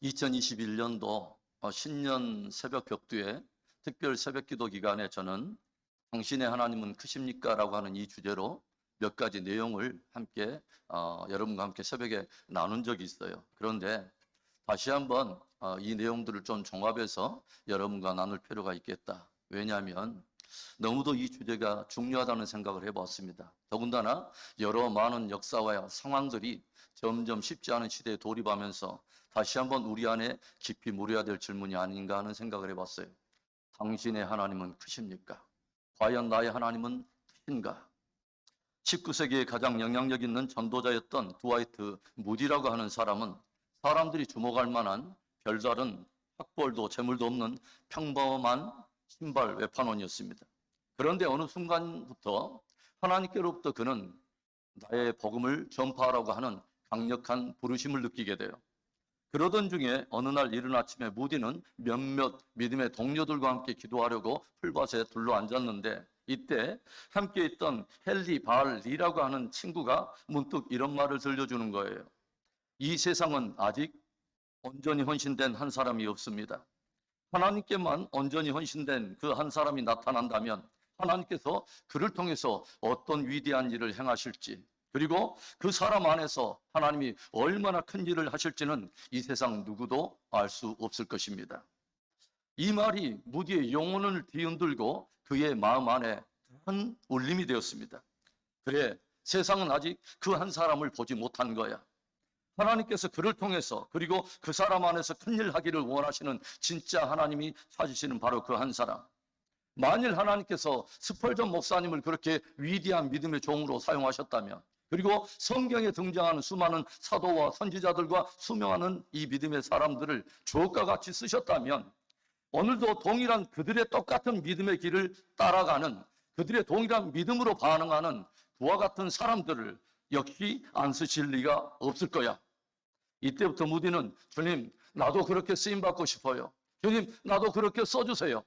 (2021년도) 신년 새벽 격두에 특별 새벽 기도 기간에 저는 당신의 하나님은 크십니까? 라고 하는 이 주제로 몇 가지 내용을 함께 여러분과 함께 새벽에 나눈 적이 있어요. 그런데 다시 한번 이 내용들을 좀 종합해서 여러분과 나눌 필요가 있겠다. 왜냐하면 너무도 이 주제가 중요하다는 생각을 해봤습니다. 더군다나 여러 많은 역사와 상황들이 점점 쉽지 않은 시대에 돌입하면서 다시 한번 우리 안에 깊이 물어야 될 질문이 아닌가 하는 생각을 해봤어요. 당신의 하나님은 크십니까? 과연 나의 하나님은 크신가? 19세기에 가장 영향력 있는 전도자였던 드와이트 무디라고 하는 사람은 사람들이 주목할 만한 별다른 학벌도 재물도 없는 평범한 신발 외판원이었습니다. 그런데 어느 순간부터 하나님께로부터 그는 나의 복음을 전파하라고 하는 강력한 부르심을 느끼게 돼요. 그러던 중에 어느 날 이른 아침에 무디는 몇몇 믿음의 동료들과 함께 기도하려고 풀밭에 둘러앉았는데 이때 함께 있던 헨리 발 리라고 하는 친구가 문득 이런 말을 들려주는 거예요. 이 세상은 아직 온전히 헌신된 한 사람이 없습니다. 하나님께만 온전히 헌신된 그 한 사람이 나타난다면 하나님께서 그를 통해서 어떤 위대한 일을 행하실지, 그리고 그 사람 안에서 하나님이 얼마나 큰 일을 하실지는 이 세상 누구도 알 수 없을 것입니다. 이 말이 무디의 영혼을 뒤흔들고 그의 마음 안에 큰 울림이 되었습니다. 그래, 세상은 아직 그 한 사람을 보지 못한 거야. 하나님께서 그를 통해서, 그리고 그 사람 안에서 큰일 하기를 원하시는 진짜 하나님이 찾으시는 바로 그 한 사람. 만일 하나님께서 스펄전 목사님을 그렇게 위대한 믿음의 종으로 사용하셨다면, 그리고 성경에 등장하는 수많은 사도와 선지자들과 수명하는 이 믿음의 사람들을 주옥과 같이 쓰셨다면 오늘도 동일한 그들의 똑같은 믿음의 길을 따라가는, 그들의 동일한 믿음으로 반응하는 그와 같은 사람들을 역시 안 쓰실 리가 없을 거야. 이때부터 무디는 주님, 나도 그렇게 쓰임받고 싶어요. 주님, 나도 그렇게 써주세요.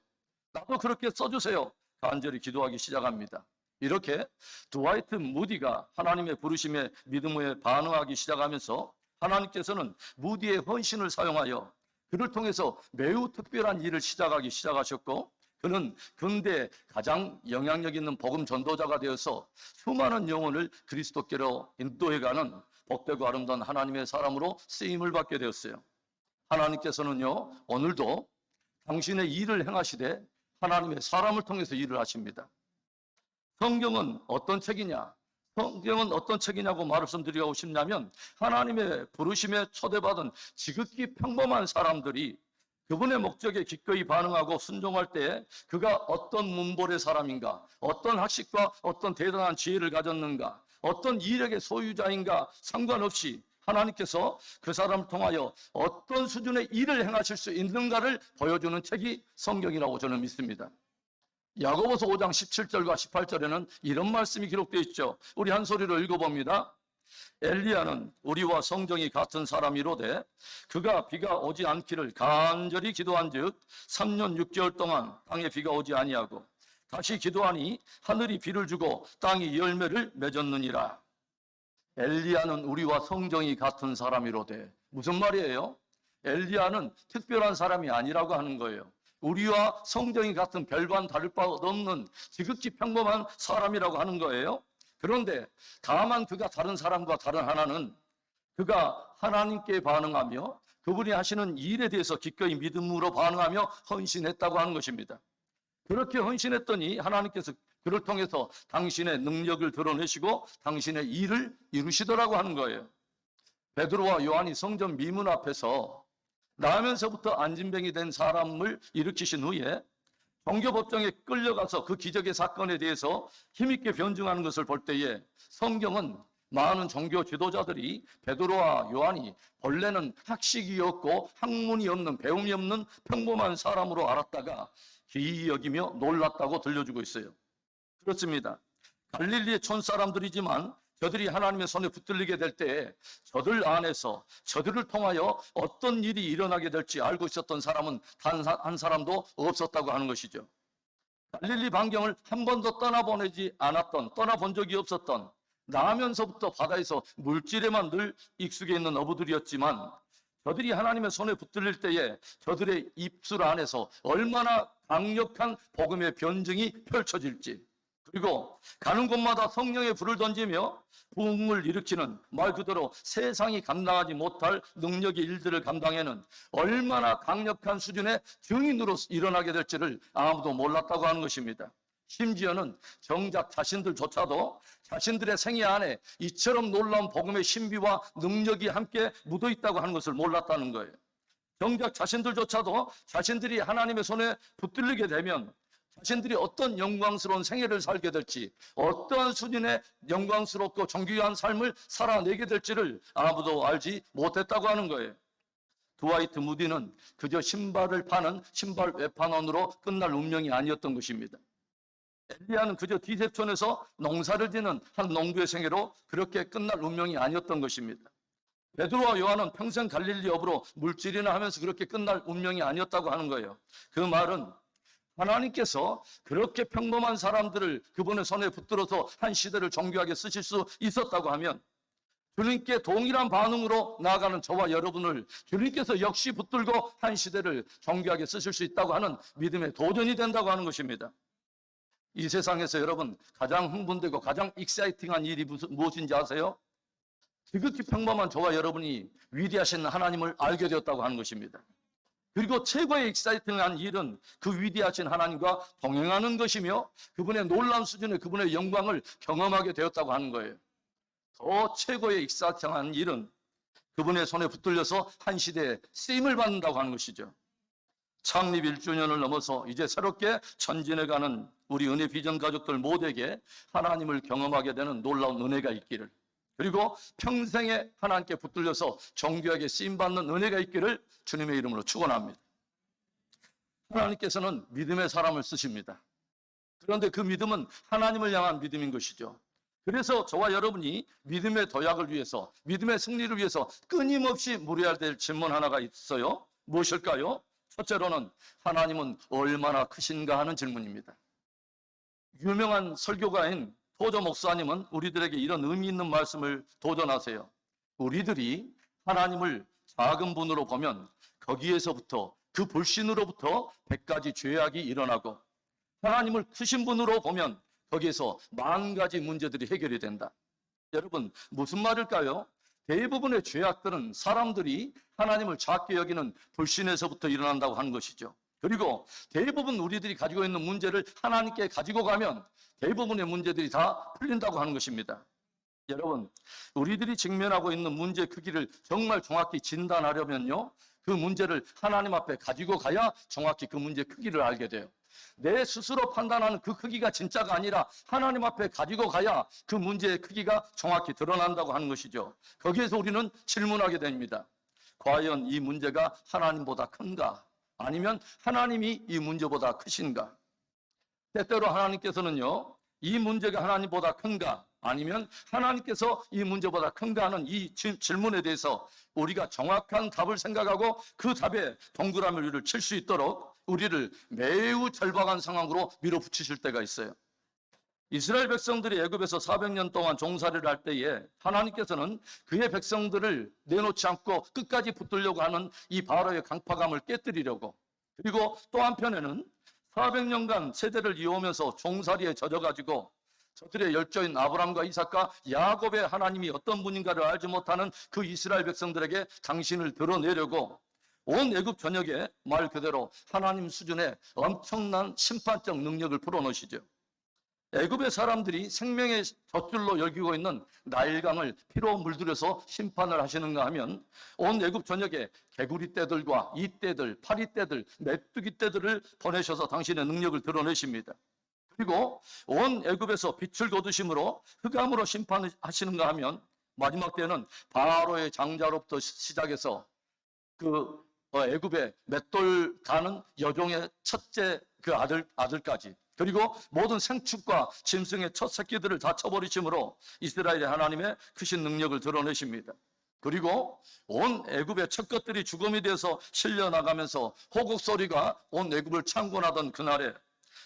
나도 그렇게 써주세요. 간절히 기도하기 시작합니다. 이렇게 드와이트 무디가 하나님의 부르심에 믿음에 반응하기 시작하면서 하나님께서는 무디의 헌신을 사용하여 그를 통해서 매우 특별한 일을 시작하셨고, 그는 근대 가장 영향력 있는 복음 전도자가 되어서 수많은 영혼을 그리스도께로 인도해가는 복되고 아름다운 하나님의 사람으로 쓰임을 받게 되었어요. 하나님께서는요, 오늘도 당신의 일을 행하시되 하나님의 사람을 통해서 일을 하십니다. 성경은 어떤 책이냐? 성경은 어떤 책이냐고 말씀드리고 싶냐면, 하나님의 부르심에 초대받은 지극히 평범한 사람들이 그분의 목적에 기꺼이 반응하고 순종할 때 그가 어떤 문벌의 사람인가, 어떤 학식과 어떤 대단한 지혜를 가졌는가, 어떤 이력의 소유자인가 상관없이 하나님께서 그 사람을 통하여 어떤 수준의 일을 행하실 수 있는가를 보여주는 책이 성경이라고 저는 믿습니다. 야고보서 5장 17절과 18절에는 이런 말씀이 기록되어 있죠. 우리 한 소리로 읽어봅니다. 엘리야는 우리와 성정이 같은 사람이로되 그가 비가 오지 않기를 간절히 기도한즉 3년 6개월 동안 땅에 비가 오지 아니하고 다시 기도하니 하늘이 비를 주고 땅이 열매를 맺었느니라. 엘리야는 우리와 성정이 같은 사람이로되, 무슨 말이에요? 엘리야는 특별한 사람이 아니라고 하는 거예요. 우리와 성정이 같은 별반 다를 바 없는 지극히 평범한 사람이라고 하는 거예요. 그런데 다만 그가 다른 사람과 다른 하나는 그가 하나님께 반응하며 그분이 하시는 일에 대해서 기꺼이 믿음으로 반응하며 헌신했다고 하는 것입니다. 그렇게 헌신했더니 하나님께서 그를 통해서 당신의 능력을 드러내시고 당신의 일을 이루시더라고 하는 거예요. 베드로와 요한이 성전 미문 앞에서 나면서부터 안진병이 된 사람을 일으키신 후에 종교법정에 끌려가서 그 기적의 사건에 대해서 힘있게 변증하는 것을 볼 때에 성경은 많은 종교 지도자들이 베드로와 요한이 본래는 학식이 없고 학문이 없는, 배움이 없는 평범한 사람으로 알았다가 기이 여기며 놀랐다고 들려주고 있어요. 그렇습니다. 갈릴리의 촌사람들이지만 저들이 하나님의 손에 붙들리게 될 때에 저들 안에서 저들을 통하여 어떤 일이 일어나게 될지 알고 있었던 사람은 단 한 사람도 없었다고 하는 것이죠. 갈릴리 반경을 한 번도 떠나보내지 않았던, 떠나본 적이 없었던, 나면서부터 바다에서 물질에만 늘 익숙해 있는 어부들이었지만 저들이 하나님의 손에 붙들릴 때에 저들의 입술 안에서 얼마나 강력한 복음의 변증이 펼쳐질지, 그리고 가는 곳마다 성령의 불을 던지며 부흥을 일으키는, 말 그대로 세상이 감당하지 못할 능력의 일들을 감당해는 얼마나 강력한 수준의 증인으로 일어나게 될지를 아무도 몰랐다고 하는 것입니다. 심지어는 정작 자신들조차도 자신들의 생애 안에 이처럼 놀라운 복음의 신비와 능력이 함께 묻어 있다고 하는 것을 몰랐다는 거예요. 정작 자신들조차도 자신들이 하나님의 손에 붙들리게 되면 자신들이 어떤 영광스러운 생애를 살게 될지, 어떠한 수준의 영광스럽고 정교한 삶을 살아내게 될지를 아무도 알지 못했다고 하는 거예요. 드와이트 무디는 그저 신발을 파는 신발 외판원으로 끝날 운명이 아니었던 것입니다. 엘리야는 그저 디셉션에서 농사를 짓는 한 농부의 생애로 그렇게 끝날 운명이 아니었던 것입니다. 베드로와 요한은 평생 갈릴리 업으로 물질이나 하면서 그렇게 끝날 운명이 아니었다고 하는 거예요. 그 말은 하나님께서 그렇게 평범한 사람들을 그분의 손에 붙들어서 한 시대를 정교하게 쓰실 수 있었다고 하면 주님께 동일한 반응으로 나아가는 저와 여러분을 주님께서 역시 붙들고 한 시대를 정교하게 쓰실 수 있다고 하는 믿음의 도전이 된다고 하는 것입니다. 이 세상에서 여러분 가장 흥분되고 가장 익사이팅한 일이 무엇인지 아세요? 지극히 평범한 저와 여러분이 위대하신 하나님을 알게 되었다고 하는 것입니다. 그리고 최고의 익사이팅한 일은 그 위대하신 하나님과 동행하는 것이며 그분의 놀라운 수준의 그분의 영광을 경험하게 되었다고 하는 거예요. 더 최고의 익사이팅한 일은 그분의 손에 붙들려서 한 시대에 쓰임을 받는다고 하는 것이죠. 창립 1주년을 넘어서 이제 새롭게 전진해가는 우리 은혜 비전 가족들 모두에게 하나님을 경험하게 되는 놀라운 은혜가 있기를, 그리고 평생에 하나님께 붙들려서 정교하게 쓰임받는 은혜가 있기를 주님의 이름으로 축원합니다. 하나님께서는 믿음의 사람을 쓰십니다. 그런데 그 믿음은 하나님을 향한 믿음인 것이죠. 그래서 저와 여러분이 믿음의 도약을 위해서, 믿음의 승리를 위해서 끊임없이 물어야 될 질문 하나가 있어요. 무엇일까요? 첫째로는 하나님은 얼마나 크신가 하는 질문입니다. 유명한 설교가인 토저 목사님은 우리들에게 이런 의미 있는 말씀을 도전하세요. 우리들이 하나님을 작은 분으로 보면 거기에서부터, 그 불신으로부터 100가지 죄악이 일어나고, 하나님을 크신 분으로 보면 거기에서 10,000가지 문제들이 해결이 된다. 여러분, 무슨 말일까요? 대부분의 죄악들은 사람들이 하나님을 작게 여기는 불신에서부터 일어난다고 하는 것이죠. 그리고 대부분 우리들이 가지고 있는 문제를 하나님께 가지고 가면 대부분의 문제들이 다 풀린다고 하는 것입니다. 여러분, 우리들이 직면하고 있는 문제의 크기를 정말 정확히 진단하려면요, 그 문제를 하나님 앞에 가지고 가야 정확히 그 문제의 크기를 알게 돼요. 내 스스로 판단하는 그 크기가 진짜가 아니라 하나님 앞에 가지고 가야 그 문제의 크기가 정확히 드러난다고 하는 것이죠. 거기에서 우리는 질문하게 됩니다. 과연 이 문제가 하나님보다 큰가? 아니면 하나님이 이 문제보다 크신가? 때때로 하나님께서는요, 이 문제가 하나님보다 큰가? 아니면 하나님께서 이 문제보다 큰가 하는 이 질문에 대해서 우리가 정확한 답을 생각하고 그 답에 동그라미를 칠 수 있도록 우리를 매우 절박한 상황으로 밀어붙이실 때가 있어요. 이스라엘 백성들이 애굽에서 400년 동안 종살이를 할 때에 하나님께서는 그의 백성들을 내놓지 않고 끝까지 붙들려고 하는 이 바로의 강팍함을 깨뜨리려고, 그리고 또 한편에는 400년간 세대를 이어오면서 종살이에 젖어가지고 저들의 열조인 아브람과 이삭과 야곱의 하나님이 어떤 분인가를 알지 못하는 그 이스라엘 백성들에게 당신을 드러내려고 온 애굽 전역에 말 그대로 하나님 수준의 엄청난 심판적 능력을 풀어놓으시죠. 애굽의 사람들이 생명의 젖줄로 여기고 있는 나일강을 피로 물들여서 심판을 하시는가 하면 온 애굽 전역에 개구리 떼들과 이떼들, 파리떼들, 메뚜기 떼들을 보내셔서 당신의 능력을 드러내십니다. 그리고 온 애굽에서 빛을 거두심으로 흑암으로 심판하시는가 하면 마지막 때는 바로의 장자로부터 시작해서 그 애굽의 맷돌 가는 여종의 첫째 그 아들까지 그리고 모든 생축과 짐승의 첫 새끼들을 다 쳐버리심으로 이스라엘의 하나님의 크신 능력을 드러내십니다. 그리고 온 애굽의 첫 것들이 죽음이 되어서 실려나가면서 호국 소리가 온 애굽을 창곤하던 그날에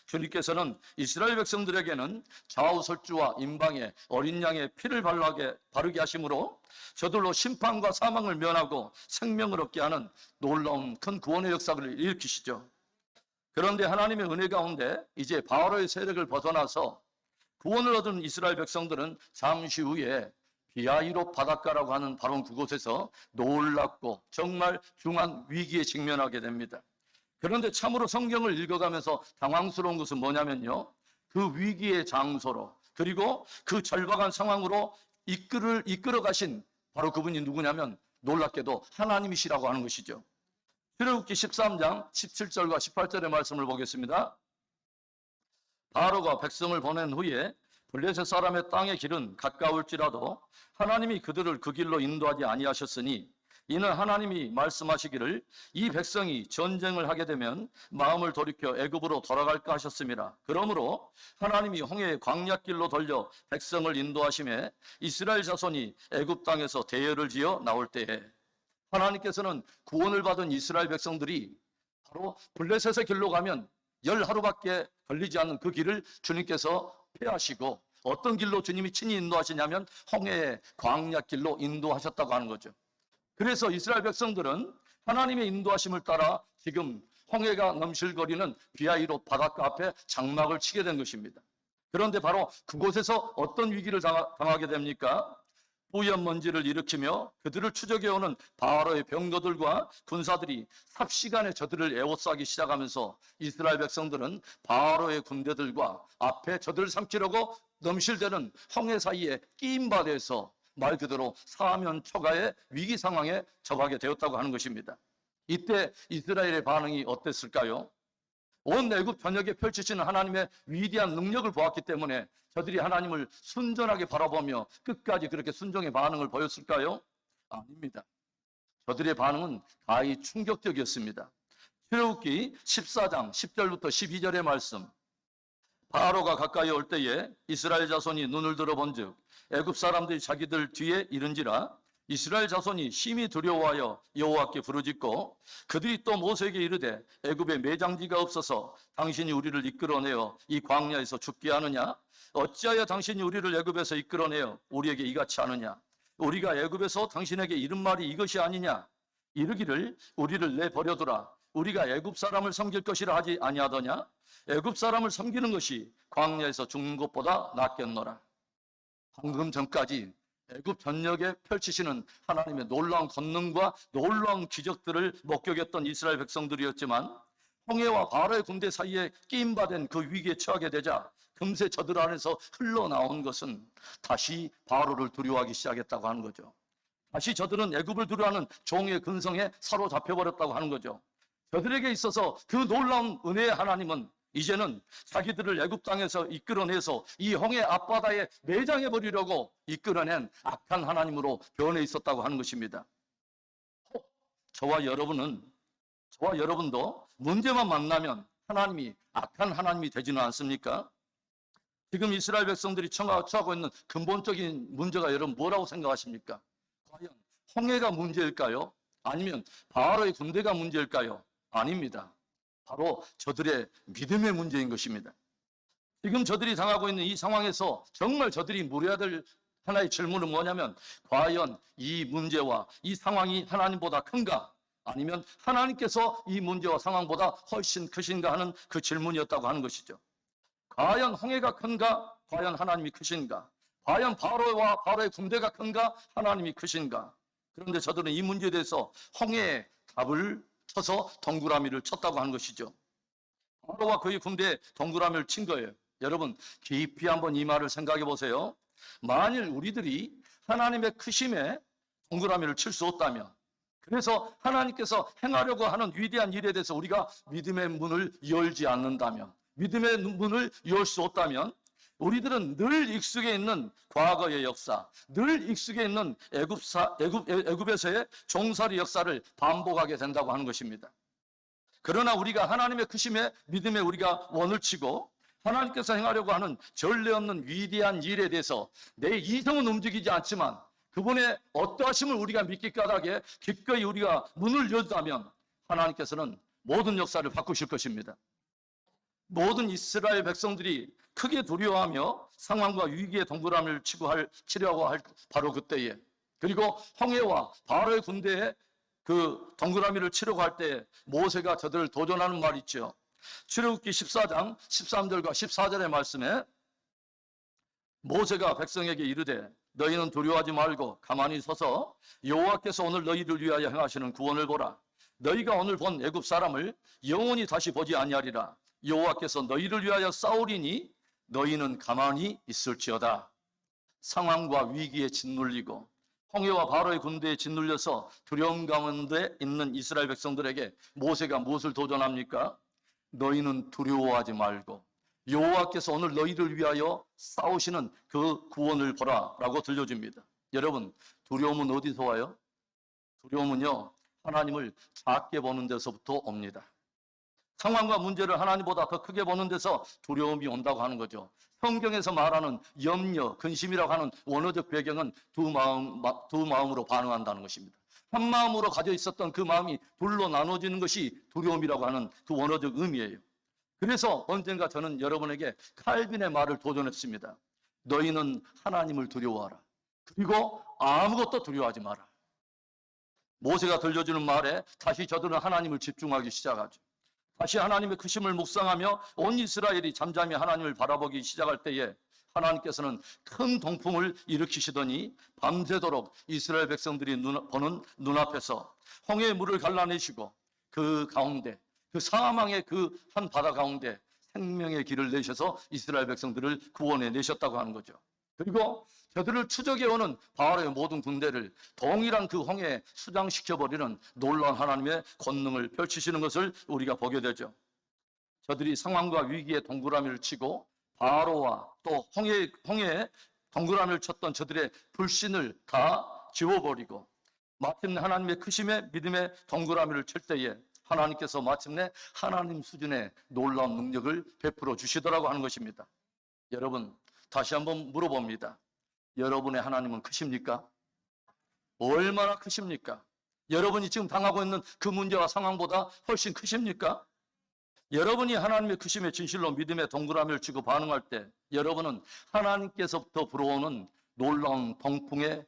주님께서는 이스라엘 백성들에게는 좌우설주와 임방에 어린 양의 피를 바르게 하심으로 저들로 심판과 사망을 면하고 생명을 얻게 하는 놀라운 큰 구원의 역사를 일으키시죠. 그런데 하나님의 은혜 가운데 이제 바로의 세력을 벗어나서 구원을 얻은 이스라엘 백성들은 잠시 후에 비하이롯 바닷가라고 하는 바로 그곳에서 놀랍고 정말 중한 위기에 직면하게 됩니다. 그런데 참으로 성경을 읽어가면서 당황스러운 것은 뭐냐면요, 그 위기의 장소로 그리고 그 절박한 상황으로 이끌어 가신 바로 그분이 누구냐면 놀랍게도 하나님이시라고 하는 것이죠. 출애굽기 13장 17절과 18절의 말씀을 보겠습니다. 바로가 백성을 보낸 후에 블레셋 사람의 땅의 길은 가까울지라도 하나님이 그들을 그 길로 인도하지 아니하셨으니 이는 하나님이 말씀하시기를 이 백성이 전쟁을 하게 되면 마음을 돌이켜 애굽으로 돌아갈까 하셨습니다. 그러므로 하나님이 홍해의 광야길로 돌려 백성을 인도하심에 이스라엘 자손이 애굽 땅에서 대열을 지어 나올 때에 하나님께서는 구원을 받은 이스라엘 백성들이 바로 블레셋의 길로 가면 10하루밖에 걸리지 않는 그 길을 주님께서 피하시고 어떤 길로 주님이 친히 인도하시냐면 홍해의 광야길로 인도하셨다고 하는 거죠. 그래서 이스라엘 백성들은 하나님의 인도하심을 따라 지금 홍해가 넘실거리는 비하이롯 바닷가 앞에 장막을 치게 된 것입니다. 그런데 바로 그곳에서 어떤 위기를 당하게 됩니까? 뿌연 먼지를 일으키며 그들을 추적해오는 바로의 병거들과 군사들이 삽시간에 저들을 에워싸기 시작하면서 이스라엘 백성들은 바로의 군대들과 앞에 저들을 삼키려고 넘실대는 홍해 사이에 끼인 바 돼서 말 그대로 사면초가의 위기 상황에 처하게 되었다고 하는 것입니다. 이때 이스라엘의 반응이 어땠을까요? 온 애굽 전역에 펼치시는 하나님의 위대한 능력을 보았기 때문에 저들이 하나님을 순전하게 바라보며 끝까지 그렇게 순종의 반응을 보였을까요? 아닙니다. 저들의 반응은 가히 충격적이었습니다. 출애굽기 14장 10절부터 12절의 말씀. 바로가 가까이 올 때에 이스라엘 자손이 눈을 들어본즉 애굽 사람들이 자기들 뒤에 이른지라 이스라엘 자손이 심히 두려워하여 여호와께 부르짖고 그들이 또 모세에게 이르되 애굽에 매장지가 없어서 당신이 우리를 이끌어내어 이 광야에서 죽게 하느냐? 어찌하여 당신이 우리를 애굽에서 이끌어내어 우리에게 이같이 하느냐? 우리가 애굽에서 당신에게 이른 말이 이것이 아니냐? 이르기를 우리를 내버려두라. 우리가 애굽 사람을 섬길 것이라 하지 아니하더냐? 애굽 사람을 섬기는 것이 광야에서 죽는 것보다 낫겠노라. 방금 전까지 애굽 전역에 펼치시는 하나님의 놀라운 권능과 놀라운 기적들을 목격했던 이스라엘 백성들이었지만 홍해와 바로의 군대 사이에 끼임받은 그 위기에 처하게 되자 금세 저들 안에서 흘러나온 것은 다시 바로를 두려워하기 시작했다고 하는 거죠. 다시 저들은 애굽을 두려워하는 종의 근성에 사로잡혀버렸다고 하는 거죠. 저들에게 있어서 그 놀라운 은혜의 하나님은 이제는 자기들을 애굽 땅에서 이끌어내서 이 홍해 앞바다에 매장해버리려고 이끌어낸 악한 하나님으로 변해 있었다고 하는 것입니다. 저와 여러분도 문제만 만나면 하나님이 악한 하나님이 되지는 않습니까? 지금 이스라엘 백성들이 처하고 있는 근본적인 문제가 여러분 뭐라고 생각하십니까? 과연 홍해가 문제일까요? 아니면 바로의 군대가 문제일까요? 아닙니다. 바로 저들의 믿음의 문제인 것입니다. 지금 저들이 당하고 있는 이 상황에서 정말 저들이 물어야 될 하나의 질문은 뭐냐면 과연 이 문제와 이 상황이 하나님보다 큰가? 아니면 하나님께서 이 문제와 상황보다 훨씬 크신가 하는 그 질문이었다고 하는 것이죠. 과연 홍해가 큰가? 과연 하나님이 크신가? 과연 바로와 바로의 군대가 큰가? 하나님이 크신가? 그런데 저들은 이 문제에 대해서 홍해의 답을 쳐서 동그라미를 쳤다고 하는 것이죠. 바로와 그의 군대에 동그라미를 친 거예요. 여러분 깊이 한번 이 말을 생각해 보세요. 만일 우리들이 하나님의 크심에 동그라미를 칠 수 없다면, 그래서 하나님께서 행하려고 하는 위대한 일에 대해서 우리가 믿음의 문을 열지 않는다면, 믿음의 문을 열 수 없다면 우리들은 늘 익숙해 있는 과거의 역사, 늘 익숙해 있는 애굽에서의 종살이 역사를 반복하게 된다고 하는 것입니다. 그러나 우리가 하나님의 크심에 믿음에 우리가 원을 치고 하나님께서 행하려고 하는 전례 없는 위대한 일에 대해서 내 이성은 움직이지 않지만 그분의 어떠하심을 우리가 믿기 까닭에 기꺼이 우리가 문을 열다면 하나님께서는 모든 역사를 바꾸실 것입니다. 모든 이스라엘 백성들이 크게 두려워하며 상황과 위기의 동그라미를 치려고 할 바로 그때에, 그리고 홍해와 바로의 군대에 그 동그라미를 치려고 할 때 모세가 저들을 도전하는 말이 있죠. 출애굽기 14장 13절과 14절의 말씀에 모세가 백성에게 이르되 너희는 두려워하지 말고 가만히 서서 여호와께서 오늘 너희를 위하여 행하시는 구원을 보라. 너희가 오늘 본 애굽 사람을 영원히 다시 보지 아니하리라. 여호와께서 너희를 위하여 싸우리니 너희는 가만히 있을지어다. 상황과 위기에 짓눌리고 홍해와 바로의 군대에 짓눌려서 두려움 가운데 있는 이스라엘 백성들에게 모세가 무엇을 도전합니까? 너희는 두려워하지 말고 여호와께서 오늘 너희를 위하여 싸우시는 그 구원을 보라 라고 들려줍니다. 여러분, 두려움은 어디서 와요? 두려움은요, 하나님을 작게 보는 데서부터 옵니다. 상황과 문제를 하나님보다 더 크게 보는 데서 두려움이 온다고 하는 거죠. 성경에서 말하는 염려, 근심이라고 하는 원어적 배경은 두 마음으로 반응한다는 것입니다. 한 마음으로 가져 있었던 그 마음이 둘로 나눠지는 것이 두려움이라고 하는 그 원어적 의미예요. 그래서 언젠가 저는 여러분에게 칼빈의 말을 도전했습니다. 너희는 하나님을 두려워하라. 그리고 아무것도 두려워하지 마라. 모세가 들려주는 말에 다시 저들은 하나님을 집중하기 시작하죠. 다시 하나님의 크심을 묵상하며 온 이스라엘이 잠잠히 하나님을 바라보기 시작할 때에 하나님께서는 큰 동풍을 일으키시더니 밤새도록 이스라엘 백성들이 보는 눈앞에서 홍해의 물을 갈라내시고 그 가운데, 그 사망의 그 한 바다 가운데 생명의 길을 내셔서 이스라엘 백성들을 구원해 내셨다고 하는 거죠. 그리고 저들을 추적해오는 바로의 모든 군대를 동일한 그 홍해에 수장시켜버리는 놀라운 하나님의 권능을 펼치시는 것을 우리가 보게 되죠. 저들이 상황과 위기에 동그라미를 치고 바로와 또 홍해에 동그라미를 쳤던 저들의 불신을 다 지워버리고 마침내 하나님의 크심의 믿음의 동그라미를 칠 때에 하나님께서 마침내 하나님 수준의 놀라운 능력을 베풀어 주시더라고 하는 것입니다. 여러분, 다시 한번 물어봅니다. 여러분의 하나님은 크십니까? 얼마나 크십니까? 여러분이 지금 당하고 있는 그 문제와 상황보다 훨씬 크십니까? 여러분이 하나님의 크심에 진실로 믿음의 동그라미를 치고 반응할 때 여러분은 하나님께서부터 불어오는 놀라운 동풍에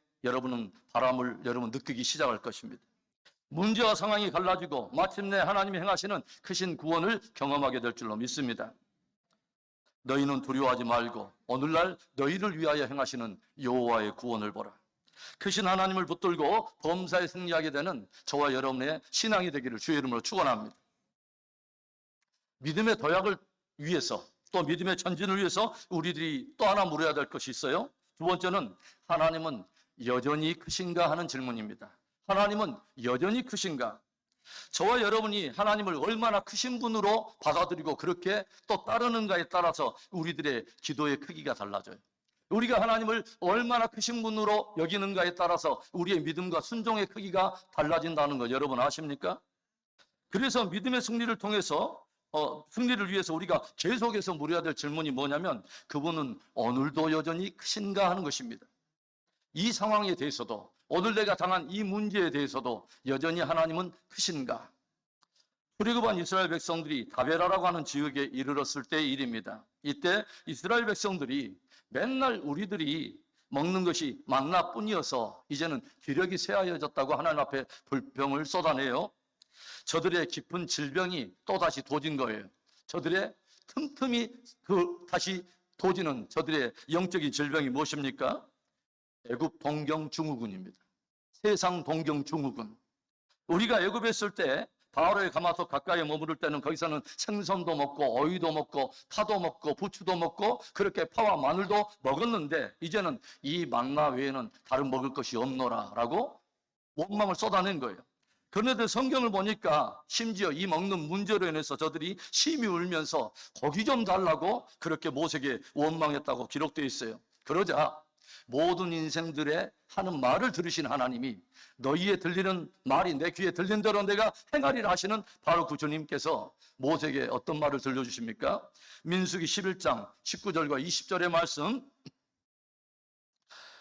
바람을 느끼기 시작할 것입니다. 문제와 상황이 갈라지고 마침내 하나님이 행하시는 크신 구원을 경험하게 될 줄로 믿습니다. 너희는 두려워하지 말고 오늘날 너희를 위하여 행하시는 여호와의 구원을 보라. 크신 하나님을 붙들고 범사에 승리하게 되는 저와 여러분의 신앙이 되기를 주의 이름으로 축원합니다. 믿음의 도약을 위해서 또 믿음의 전진을 위해서 우리들이 또 하나 물어야 될 것이 있어요. 두 번째는 하나님은 여전히 크신가 하는 질문입니다. 하나님은 여전히 크신가? 저와 여러분이 하나님을 얼마나 크신 분으로 받아들이고 그렇게 또 따르는가에 따라서 우리들의 기도의 크기가 달라져요. 우리가 하나님을 얼마나 크신 분으로 여기는가에 따라서 우리의 믿음과 순종의 크기가 달라진다는 거 여러분 아십니까? 그래서 믿음의 승리를 통해서 승리를 위해서 우리가 계속해서 물어야 될 질문이 뭐냐면 그분은 오늘도 여전히 크신가 하는 것입니다. 이 상황에 대해서도 오늘 내가 당한 이 문제에 대해서도 여전히 하나님은 크신가? 출애굽한 이스라엘 백성들이 다베라라고 하는 지역에 이르렀을 때의 일입니다. 이때 이스라엘 백성들이 맨날 우리들이 먹는 것이 만나뿐이어서 이제는 기력이 쇠하여졌다고 하나님 앞에 불평을 쏟아내요. 저들의 깊은 질병이 또다시 도진 거예요. 저들의 틈틈이 다시 도지는 저들의 영적인 질병이 무엇입니까? 애굽 동경 증후군입니다. 세상 동경 증후군. 우리가 애굽에 있을 때 바로의 가마솥 가까이에 머무를 때는 거기서는 생선도 먹고 어이도 먹고 파도 먹고 부추도 먹고 그렇게 파와 마늘도 먹었는데 이제는 이 만나 외에는 다른 먹을 것이 없노라라고 원망을 쏟아낸 거예요. 그런데 성경을 보니까 심지어 이 먹는 문제로 인해서 저들이 심히 울면서 고기 좀 달라고 그렇게 모세에게 원망했다고 기록되어 있어요. 그러자 모든 인생들의 하는 말을 들으신 하나님이 너희의 들리는 말이 내 귀에 들린 대로 내가 행하리라 하시는 바로 그 주님께서 모세에게 어떤 말을 들려주십니까? 민수기 11장 19절과 20절의 말씀,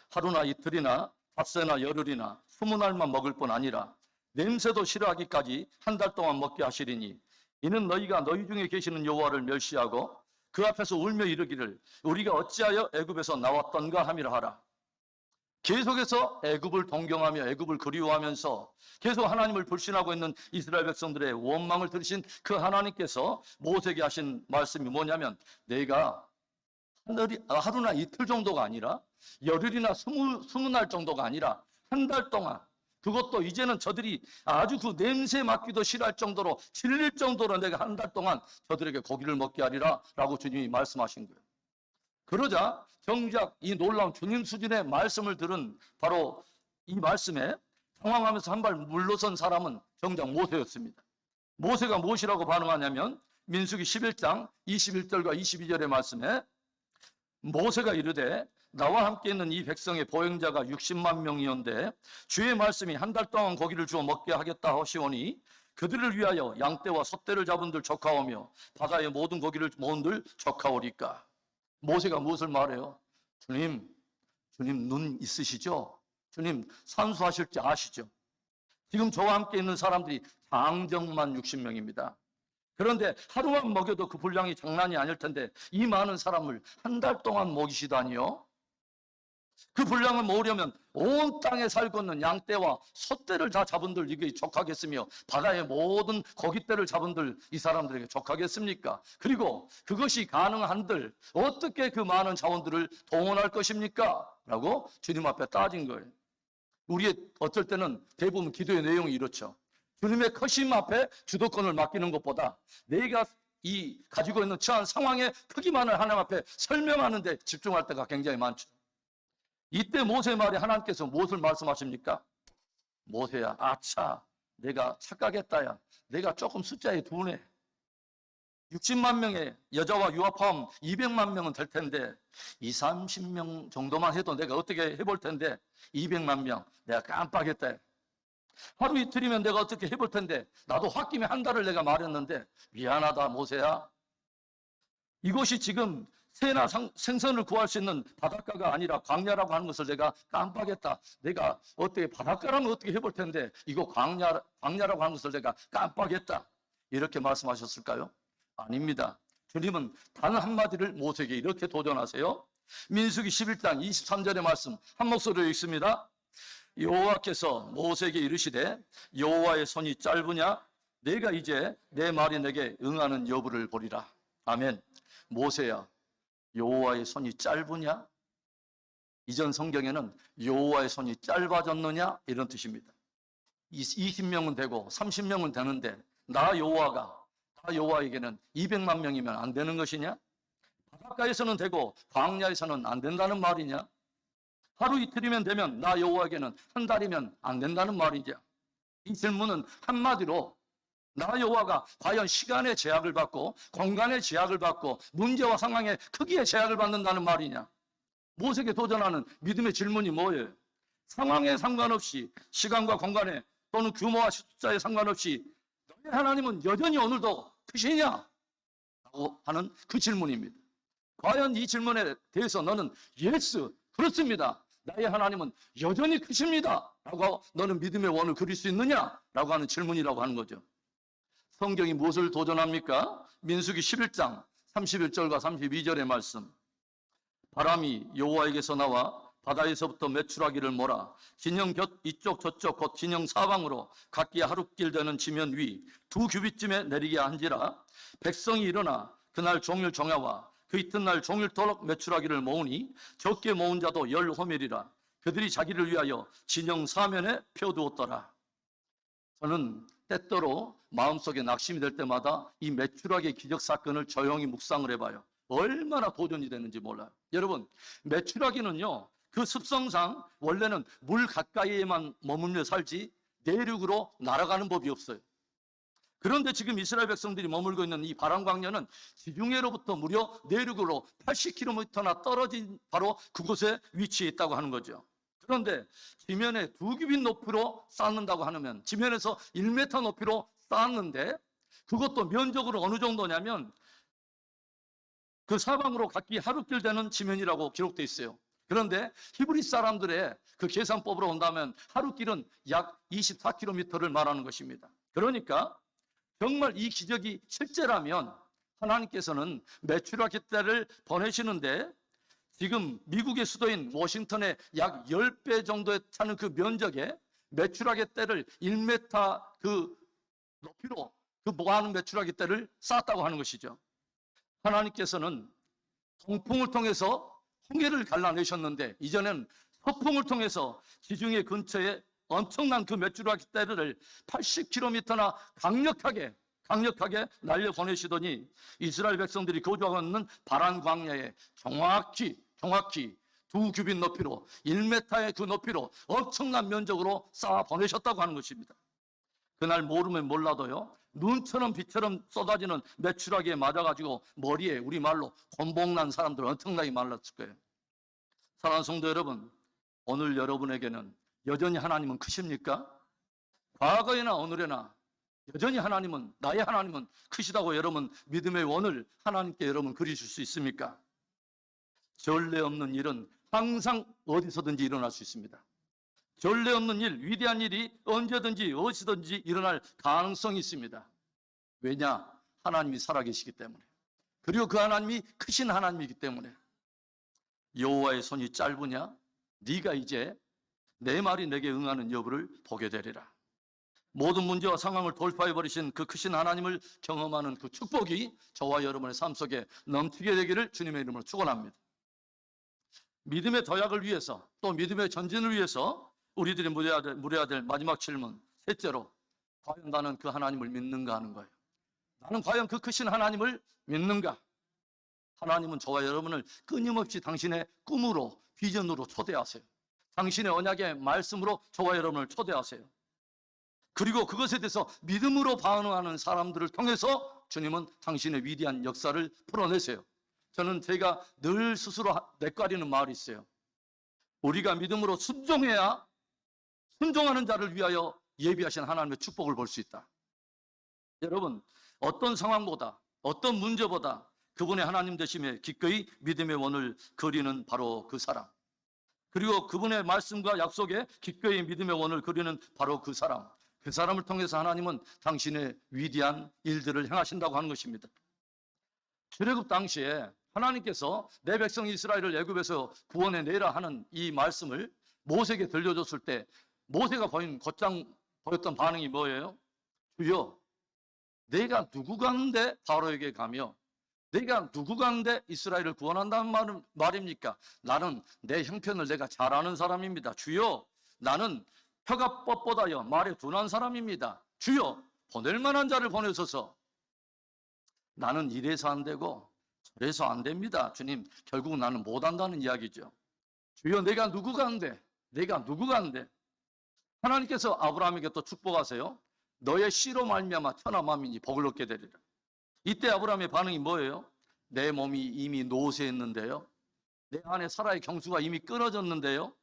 하루나 이틀이나 닷새나 열흘이나 20날만 먹을 뿐 아니라 냄새도 싫어하기까지 한 달 동안 먹게 하시리니 이는 너희가 너희 중에 계시는 여호와를 멸시하고 그 앞에서 울며 이르기를 우리가 어찌하여 애굽에서 나왔던가 함이라 하라. 계속해서 애굽을 동경하며 애굽을 그리워하면서 계속 하나님을 불신하고 있는 이스라엘 백성들의 원망을 들으신 그 하나님께서 모세에게 하신 말씀이 뭐냐면 내가 하루나 이틀 정도가 아니라 열흘이나 20날 정도가 아니라 한 달 동안, 그것도 이제는 저들이 아주 그 냄새 맡기도 싫어할 정도로 질릴 정도로 내가 한 달 동안 저들에게 고기를 먹게 하리라 라고 주님이 말씀하신 거예요. 그러자 정작 이 놀라운 주님 수준의 말씀을 들은 바로 이 말씀에 당황하면서 한 발 물러선 사람은 정작 모세였습니다. 모세가 무엇이라고 반응하냐면 민수기 11장 21절과 22절의 말씀에 모세가 이르되 나와 함께 있는 이 백성의 보행자가 60만 명이온데 주의 말씀이 한 달 동안 고기를 주어 먹게 하겠다 하시오니 그들을 위하여 양떼와 솥대를 잡은들 족하오며 바다의 모든 고기를 모은들 족하오리까. 모세가 무엇을 말해요? 주님 눈 있으시죠? 주님 산수하실 줄 아시죠? 지금 저와 함께 있는 사람들이 장정만 60명입니다. 그런데 하루만 먹여도 그 분량이 장난이 아닐 텐데 이 많은 사람을 한 달 동안 먹이시다니요? 그 분량을 모으려면 온 땅에 살고 있는 양떼와 솥대를 다 잡은들 이게 족하겠으며 바다의 모든 고깃대를 잡은들 이 사람들에게 족하겠습니까? 그리고 그것이 가능한들 어떻게 그 많은 자원들을 동원할 것입니까? 라고 주님 앞에 따진 거예요. 우리의 어쩔 때는 대부분 기도의 내용이 이렇죠. 주님의 크심 앞에 주도권을 맡기는 것보다 내가 가지고 있는 처한 상황의 크기만을 하나님 앞에 설명하는 데 집중할 때가 굉장히 많죠. 이때 모세 말에 하나님께서 무엇을 말씀하십니까? 모세야, 아차, 내가 착각했다야. 내가 조금 숫자에 둔해. 60만 명의 여자와 유아 포함 200만 명은 될 텐데 20, 30명 정도만 해도 내가 어떻게 해볼 텐데 200만 명 내가 깜빡했다. 하루 이틀이면 내가 어떻게 해볼 텐데 나도 홧김에 한 달을 내가 말했는데 미안하다 모세야. 이것이 지금 새나 생선을 구할 수 있는 바닷가가 아니라 광야라고 하는 것을 내가 깜빡했다. 내가 어떻게 바닷가라면 어떻게 해볼 텐데 이거 광야라고 하는 것을 내가 깜빡했다. 이렇게 말씀하셨을까요? 아닙니다. 주님은 단 한마디를 모세에게 이렇게 도전하세요. 민수기 11장 23절의 말씀 한 목소리로 읽습니다. 여호와께서 모세에게 이르시되 여호와의 손이 짧으냐? 내가 이제 내 말이 내게 응하는 여부를 보리라. 아멘. 모세야, 여호와의 손이 짧으냐? 이전 성경에는 여호와의 손이 짧아졌느냐? 이런 뜻입니다. 20명은 되고 30명은 되는데 나 여호와에게는 200만 명이면 안 되는 것이냐? 바닷가에서는 되고 광야에서는 안 된다는 말이냐? 하루 이틀이면 되면 나 여호와에게는 한 달이면 안 된다는 말이냐? 이 질문은 한마디로 나 여호와가 과연 시간의 제약을 받고 공간의 제약을 받고 문제와 상황의 크기의 제약을 받는다는 말이냐? 모세에게 도전하는 믿음의 질문이 뭐예요? 상황에 상관없이 시간과 공간에 또는 규모와 숫자에 상관없이 너희 하나님은 여전히 오늘도 크시냐? 라고 하는 그 질문입니다. 과연 이 질문에 대해서 너는 예스, 그렇습니다. 나의 하나님은 여전히 크십니다. 라고 너는 믿음의 원을 그릴 수 있느냐? 라고 하는 질문이라고 하는 거죠. 성경이 무엇을 도전합니까? 민수기 11장 31절과 32절의 말씀. 바람이 여호와에게서 나와 바다에서부터 메추라기를 몰아 진영 곁 이쪽 저쪽 곧 진영 사방으로 각기 하룻길 되는 지면 위 2규빗쯤에 내리게 한지라. 백성이 일어나 그날 종일 정야와 그 이튿날 종일토록 메추라기를 모으니 적게 모은 자도 10호멜이라. 그들이 자기를 위하여 진영 사면에 펴두었더라. 저는 때때로 마음속에 낙심이 될 때마다 이 메추라기의 기적 사건을 조용히 묵상을 해봐요. 얼마나 도전이 되는지 몰라요. 여러분, 메추라기는요, 그 습성상 원래는 물 가까이에만 머물며 살지 내륙으로 날아가는 법이 없어요. 그런데 지금 이스라엘 백성들이 머물고 있는 이 바람 광야는 지중해로부터 무려 내륙으로 80km나 떨어진 바로 그곳에 위치해 있다고 하는 거죠. 그런데 지면에 2규빗 높이로 쌓는다고 하면 지면에서 1m 높이로 쌓았는데 그것도 면적으로 어느 정도냐면 그 사방으로 각기 하루길 되는 지면이라고 기록되어 있어요. 그런데 히브리 사람들의 그 계산법으로 온다면 하루길은 약 24km를 말하는 것입니다. 그러니까 정말 이 기적이 실제라면 하나님께서는 메추라 깃대를 보내시는데 지금 미국의 수도인 워싱턴의 약 10배 정도에 차는 그 면적에 메추라 깃대를 1m 그 높이로 그 모아는 메추라 깃대를 쌓았다고 하는 것이죠. 하나님께서는 동풍을 통해서 홍해를 갈라내셨는데 이전엔 서풍을 통해서 지중해 근처에 엄청난 그 메추라 깃대를 80km나 강력하게 날려보내시더니 이스라엘 백성들이 거주하고 있는 바란 광야에 정확히 2규빗 높이로 1m의 그 높이로 엄청난 면적으로 쌓아 보내셨다고 하는 것입니다. 그날 모르면 몰라도요, 눈처럼 비처럼 쏟아지는 메추라기에 맞아가지고 머리에 우리말로 곤봉난 사람들 엄청나게 말랐을 거예요. 사랑하는 성도 여러분, 오늘 여러분에게는 여전히 하나님은 크십니까? 과거에나 오늘에나 여전히 나의 하나님은 크시다고 여러분 믿음의 원을 하나님께 여러분 그리실 수 있습니까? 전례 없는 일은 항상 어디서든지 일어날 수 있습니다. 전례 없는 일, 위대한 일이 언제든지 어디서든지 일어날 가능성이 있습니다. 왜냐? 하나님이 살아계시기 때문에. 그리고 그 하나님이 크신 하나님이기 때문에. 여호와의 손이 짧으냐? 네가 이제 내 말이 내게 응하는 여부를 보게 되리라. 모든 문제와 상황을 돌파해버리신 그 크신 하나님을 경험하는 그 축복이 저와 여러분의 삶 속에 넘치게 되기를 주님의 이름으로 축원합니다. 믿음의 도약을 위해서 또 믿음의 전진을 위해서 우리들이 물어야 될 마지막 질문, 셋째로 과연 나는 그 하나님을 믿는가 하는 거예요. 나는 과연 그 크신 하나님을 믿는가? 하나님은 저와 여러분을 끊임없이 당신의 꿈으로, 비전으로 초대하세요. 당신의 언약의 말씀으로 저와 여러분을 초대하세요. 그리고 그것에 대해서 믿음으로 반응하는 사람들을 통해서 주님은 당신의 위대한 역사를 풀어내세요. 저는 제가 늘 스스로 내과리는 말이 있어요. 우리가 믿음으로 순종하는 자를 위하여 예비하신 하나님의 축복을 볼 수 있다. 여러분, 어떤 상황보다 어떤 문제보다 그분의 하나님 되심에 기꺼이 믿음의 원을 그리는 바로 그 사람, 그리고 그분의 말씀과 약속에 기꺼이 믿음의 원을 그리는 바로 그 사람, 그 사람을 통해서 하나님은 당신의 위대한 일들을 행하신다고 하는 것입니다. 출애굽 당시에 하나님께서 내 백성 이스라엘을 애굽에서 구원해내라 하는 이 말씀을 모세에게 들려줬을 때 모세가 곧장 보였던 반응이 뭐예요? 주여, 내가 누구가 한데 바로에게 가며 내가 누구가 한데 이스라엘을 구원한다는 말입니까? 나는 내 형편을 내가 잘 아는 사람입니다. 주여, 나는 혀가 뻣뻣하여 말에 둔한 사람입니다. 주여, 보낼 만한 자를 보내소서. 나는 이래서 안 되고 저래서 안 됩니다. 주님, 결국 나는 못한다는 이야기죠. 주여, 내가 누구가 한데 하나님께서 아브라함에게 또 축복하세요. 너의 씨로 말미암아 천하 만민이 복을 얻게 되리라. 이때 아브라함의 반응이 뭐예요? 내 몸이 이미 노쇠했는데요, 내 안에 사라의 경수가 이미 끊어졌는데요,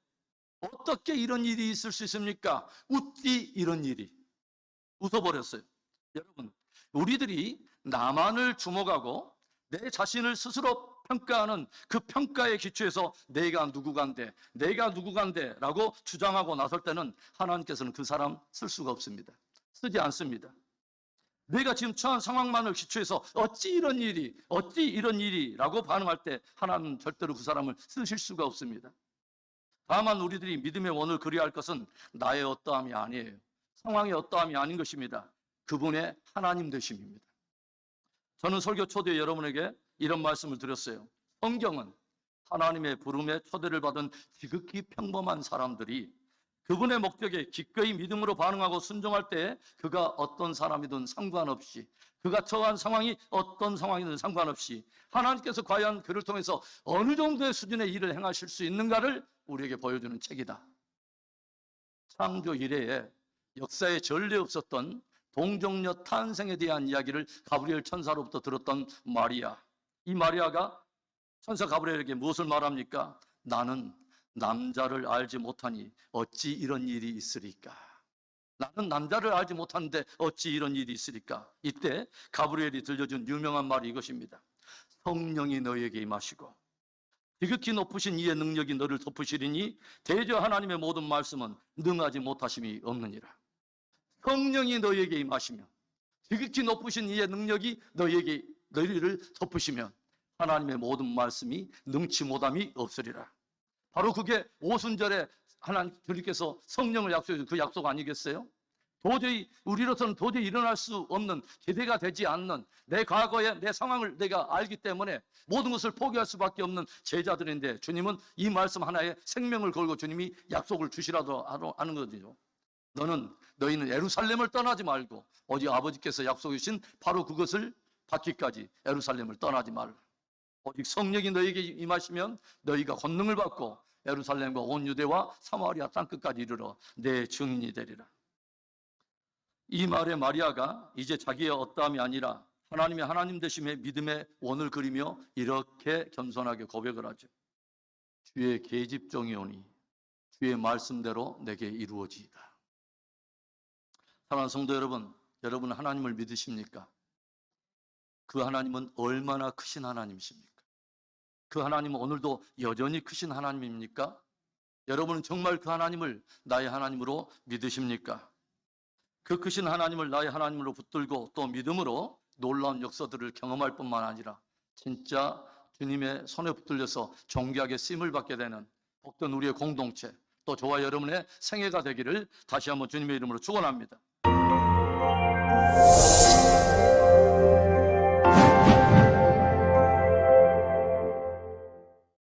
어떻게 이런 일이 있을 수 있습니까? 웃지 이런 일이. 웃어버렸어요. 여러분, 우리들이 나만을 주목하고 내 자신을 스스로 평가하는 그 평가의 기초에서 내가 누구간데 라고 주장하고 나설 때는 하나님께서는 그 사람 쓸 수가 없습니다. 쓰지 않습니다. 내가 지금 처한 상황만을 기초해서 어찌 이런 일이 라고 반응할 때 하나님은 절대로 그 사람을 쓰실 수가 없습니다. 다만 우리들이 믿음의 원을 그려야 할 것은 나의 어떠함이 아니에요. 상황의 어떠함이 아닌 것입니다. 그분의 하나님 되심입니다. 저는 설교 초대에 여러분에게 이런 말씀을 드렸어요. 성경은 하나님의 부름에 초대를 받은 지극히 평범한 사람들이 그분의 목적에 기꺼이 믿음으로 반응하고 순종할 때 그가 어떤 사람이든 상관없이, 그가 처한 상황이 어떤 상황이든 상관없이 하나님께서 과연 그를 통해서 어느 정도의 수준의 일을 행하실 수 있는가를 우리에게 보여주는 책이다. 창조 이래에 역사에 전례 없었던 동정녀 탄생에 대한 이야기를 가브리엘 천사로부터 들었던 마리아. 이 마리아가 천사 가브리엘에게 무엇을 말합니까? 나는 남자를 알지 못하니 어찌 이런 일이 있으리까? 나는 남자를 알지 못하는데 어찌 이런 일이 있으리까? 이때 가브리엘이 들려준 유명한 말이 이것입니다. 성령이 너에게 임하시고 지극히 높으신 이의 능력이 너를 덮으시리니 대저 하나님의 모든 말씀은 능하지 못하심이 없느니라. 성령이 너에게 임하시면 지극히 높으신 이의 능력이 너희를 덮으시면 하나님의 모든 말씀이 능치 못함이 없으리라. 바로 그게 오순절에 하나님 주님께서 성령을 약속해 준 그 약속 아니겠어요? 도저히 우리로서는 도저히 일어날 수 없는, 기대가 되지 않는 내 과거의 내 상황을 내가 알기 때문에 모든 것을 포기할 수밖에 없는 제자들인데 주님은 이 말씀 하나에 생명을 걸고 주님이 약속을 주시라도 하는 거죠. 너희는 예루살렘을 떠나지 말고 오직 아버지께서 약속해 주신 바로 그것을 받기까지 예루살렘을 떠나지 말라. 오직 성령이 너희에게 임하시면 너희가 권능을 받고 예루살렘과 온 유대와 사마리아 땅끝까지 이르러 내 증인이 되리라. 이 말에 마리아가 이제 자기의 어떠함이 아니라 하나님의 하나님 되심의 믿음의 원을 그리며 이렇게 겸손하게 고백을 하죠. 주의 계집종이오니 주의 말씀대로 내게 이루어지이다. 사랑하는 성도 여러분, 여러분 하나님을 믿으십니까? 그 하나님은 얼마나 크신 하나님이십니까? 그 하나님은 오늘도 여전히 크신 하나님입니까? 여러분은 정말 그 하나님을 나의 하나님으로 믿으십니까? 그 크신 하나님을 나의 하나님으로 붙들고 또 믿음으로 놀라운 역사들을 경험할 뿐만 아니라 진짜 주님의 손에 붙들려서 존귀하게 쓰임을 받게 되는 복된 우리의 공동체, 또 저와 여러분의 생애가 되기를 다시 한번 주님의 이름으로 축원합니다.